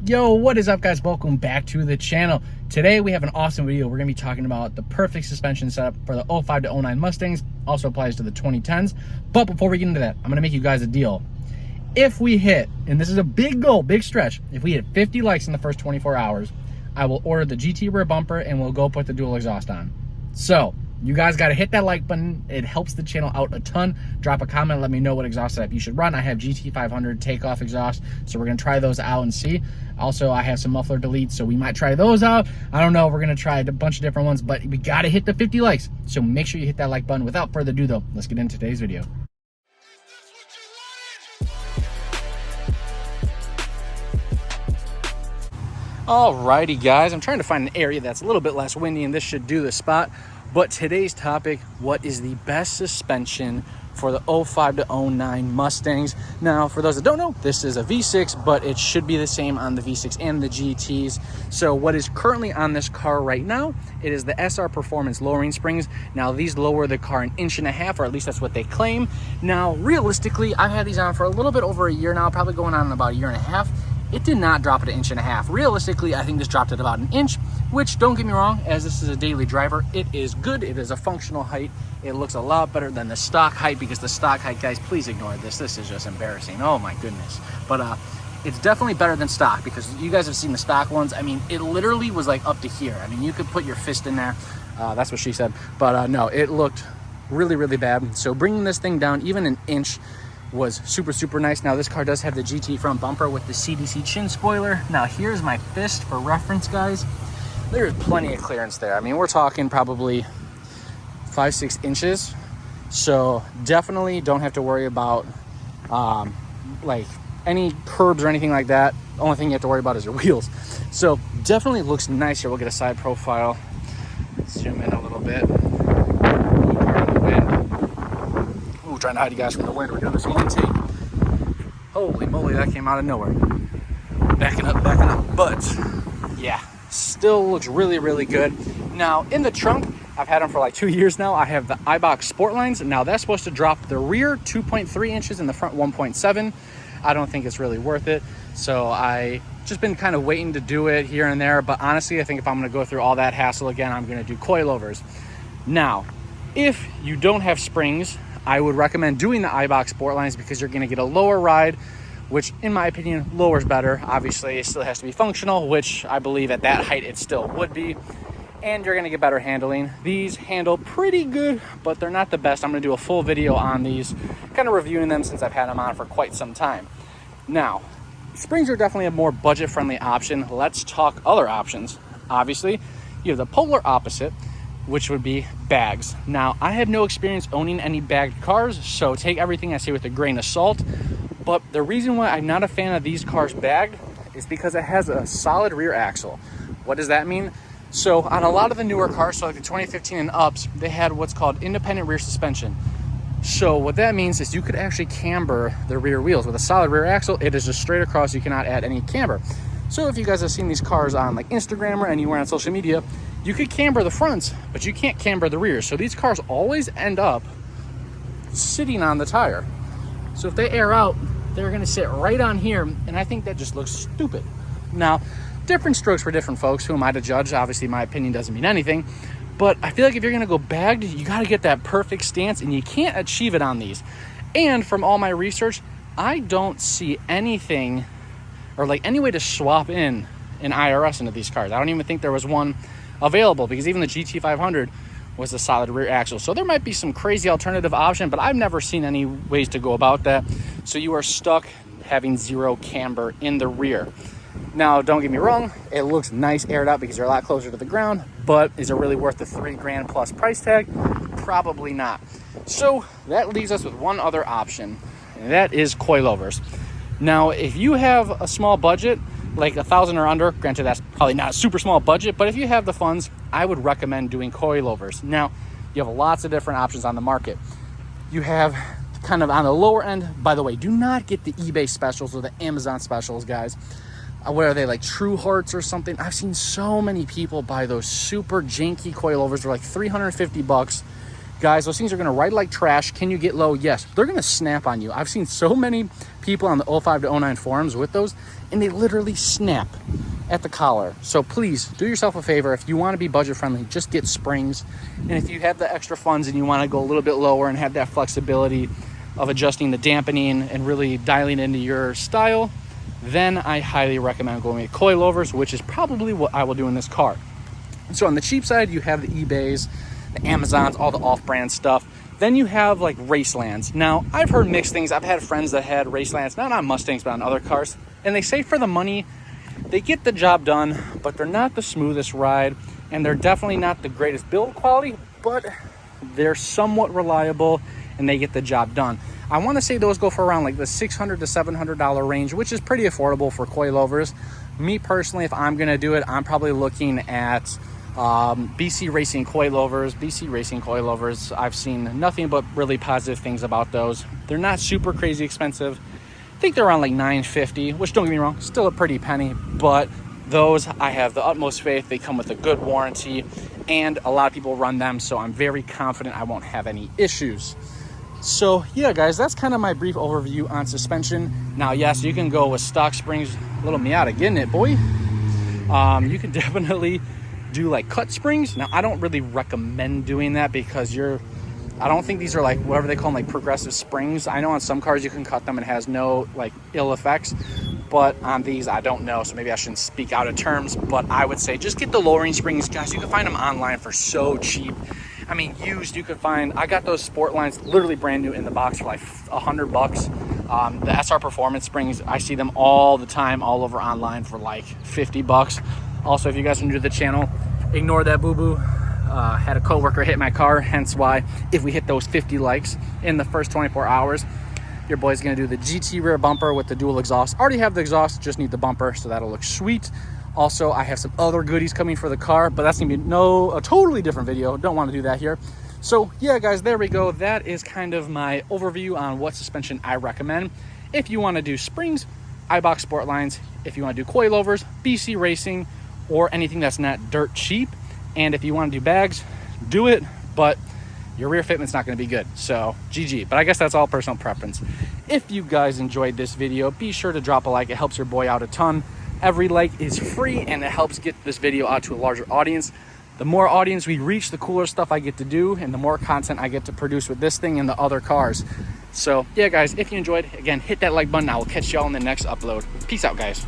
Yo, what is up, guys? Welcome back to the channel. Today we have an awesome video. We're going to be talking about the perfect suspension setup for the 05 to 09 Mustangs. Also applies to the 2010s. But before we get into that, I'm going to make you guys a deal. If we hit, and this is a big goal, big stretch, if we hit 50 likes in the first 24 hours, I will order the GT rear bumper and we'll go put the dual exhaust on. So you guys got to hit that like button. It helps the channel out a ton. Drop a comment, let me know what exhaust setup you should run. I have GT 500 takeoff exhaust, so we're going to try those out and see. Also, I have some muffler deletes, so we might try those out. I don't know, we're going to try a bunch of different ones, but we got to hit the 50 likes. So make sure you hit that like button. Without further ado though, let's get into today's video. Alrighty guys, I'm trying to find an area that's a little bit less windy and this should do the spot. But today's topic, what is the best suspension for the 05 to 09 Mustangs? Now, for those that don't know, this is a V6, but it should be the same on the V6 and the GTs. So what is currently on this car right now, it is the SR Performance lowering springs. Now, these lower the car 1.5 inches, or at least that's what they claim. Now, realistically, I've had these on for a little bit over a year now, probably going on about 1.5 years. It did not drop it 1.5 inches. Realistically, I think this dropped it about 1 inch, which, don't get me wrong, as this is a daily driver, it is good. It is a functional height. It looks a lot better than the stock height, because the stock height, guys, please ignore this. This is just embarrassing. Oh my goodness. But it's definitely better than stock, because you guys have seen the stock ones. I mean, it literally was like up to here. I mean, you could put your fist in there. That's what she said. But no, it looked really, really bad. So bringing this thing down even 1 inch was super nice. Now this car does have the GT front bumper with the CDC chin spoiler. Now here's my fist for reference, guys. There's plenty of clearance there. I mean, we're talking probably 5-6 inches. So definitely don't have to worry about like any curbs or anything like that. The only thing you have to worry about is your wheels. So definitely looks nice here. We'll get a side profile. Zoom in a little bit. Trying to hide you guys from the wind. We're doing this one take. Holy moly, that came out of nowhere. Backing up. But yeah, still looks really good. Now in the trunk, I've had them for like 2 years now. I have the iBox Sportlines. Now that's supposed to drop the rear 2.3 inches and the front 1.7. I don't think it's really worth it. So I just been kind of waiting to do it here and there. But honestly, I think if I'm going to go through all that hassle again, I'm going to do coilovers. Now, if you don't have springs, I would recommend doing the iBox Sportlines, because you're going to get a lower ride, which in my opinion, lower is better. Obviously, it still has to be functional, which I believe at that height it still would be. And you're going to get better handling. These handle pretty good, but they're not the best. I'm going to do a full video on these, kind of reviewing them since I've had them on for quite some time. Now, springs are definitely a more budget-friendly option. Let's talk other options. Obviously, you have the polar opposite, which would be bags. Now, I have no experience owning any bagged cars, so take everything I say with a grain of salt. But the reason why I'm not a fan of these cars bagged is because it has a solid rear axle. What does that mean? So on a lot of the newer cars, so like the 2015 and ups, they had what's called independent rear suspension. So what that means is you could actually camber the rear wheels. With a solid rear axle, it is just straight across. You cannot add any camber. So if you guys have seen these cars on like Instagram or anywhere on social media, you could camber the fronts, but you can't camber the rears. So these cars always end up sitting on the tire. So if they air out, they're gonna sit right on here, and I think that just looks stupid. Now, different strokes for different folks. Who am I to judge? Obviously, my opinion doesn't mean anything. But I feel like if you're gonna go bagged, you gotta get that perfect stance, and you can't achieve it on these. And from all my research, I don't see anything or like any way to swap in an IRS into these cars. I don't even think there was one available, because even the GT 500 was a solid rear axle. So there might be some crazy alternative option, but I've never seen any ways to go about that. So you are stuck having zero camber in the rear. Now, don't get me wrong, it looks nice aired out because you're a lot closer to the ground, but is it really worth the $3,000 plus price tag? Probably not. So that leaves us with one other option, and that is coilovers. Now, if you have a small budget, like $1,000 or under, granted that's probably not a super small budget, but if you have the funds, I would recommend doing coilovers. Now, you have lots of different options on the market. You have kind of on the lower end, by the way, do not get the eBay specials or the Amazon specials, guys. What are they, like True Hearts or something? I've seen so many people buy those super janky coilovers for like $350. Guys, those things are gonna ride like trash. Can you get low? Yes. They're gonna snap on you. I've seen so many people on the 05 to 09 forums with those, and they literally snap at the collar. So please do yourself a favor. If you want to be budget friendly, just get springs. And if you have the extra funds and you want to go a little bit lower and have that flexibility of adjusting the dampening and really dialing into your style, then I highly recommend going with coilovers, which is probably what I will do in this car. So on the cheap side, you have the eBays, the Amazons, all the off-brand stuff. Then you have like Racelands. Now, I've heard mixed things. I've had friends that had Racelands, not on Mustangs, but on other cars. And they say for the money, they get the job done, but they're not the smoothest ride. And they're definitely not the greatest build quality, but they're somewhat reliable and they get the job done. I want to say those go for around like the $600 to $700 range, which is pretty affordable for coilovers. Me personally, if I'm going to do it, I'm probably looking at BC Racing Coilovers. BC Racing Coilovers, I've seen nothing but really positive things about those. They're not super crazy expensive. I think they're around like $9.50, which don't get me wrong, still a pretty penny, but those I have the utmost faith. They come with a good warranty and a lot of people run them, so I'm very confident I won't have any issues. So yeah, guys, that's kind of my brief overview on suspension. Now, yes, you can go with stock springs. A little Miata getting it, boy. You can definitely do like cut springs. Now, I don't really recommend doing that because I don't think these are like whatever they call them, like progressive springs. I know on some cars you can cut them and it has no like ill effects, but on these I don't know, so maybe I shouldn't speak out of terms. But I would say just get the lowering springs, guys. You can find them online for so cheap. I mean, used, you could find, I got those sport lines literally brand new in the box for like $100. The SR Performance springs, I see them all the time, all over online for like $50. Also, if you guys are new to the channel, ignore that boo-boo. Had a coworker hit my car, hence why if we hit those 50 likes in the first 24 hours, your boy's gonna do the GT rear bumper with the dual exhaust. Already have the exhaust, just need the bumper, so that'll look sweet. Also, I have some other goodies coming for the car, but that's gonna be a totally different video. Don't want to do that here. So yeah, guys, there we go. That is kind of my overview on what suspension I recommend. If you want to do springs, iBox Sport Lines. If you want to do coilovers, BC Racing, or anything that's not dirt cheap. And if you want to do bags, do it, but your rear fitment's not going to be good. So GG. But I guess that's all personal preference. If you guys enjoyed this video, be sure to drop a like. It helps your boy out a ton. Every like is free and it helps get this video out to a larger audience. The more audience we reach, the cooler stuff I get to do and the more content I get to produce with this thing and the other cars. So yeah, guys, if you enjoyed, again, hit that like button. I will catch y'all in the next upload. Peace out, guys.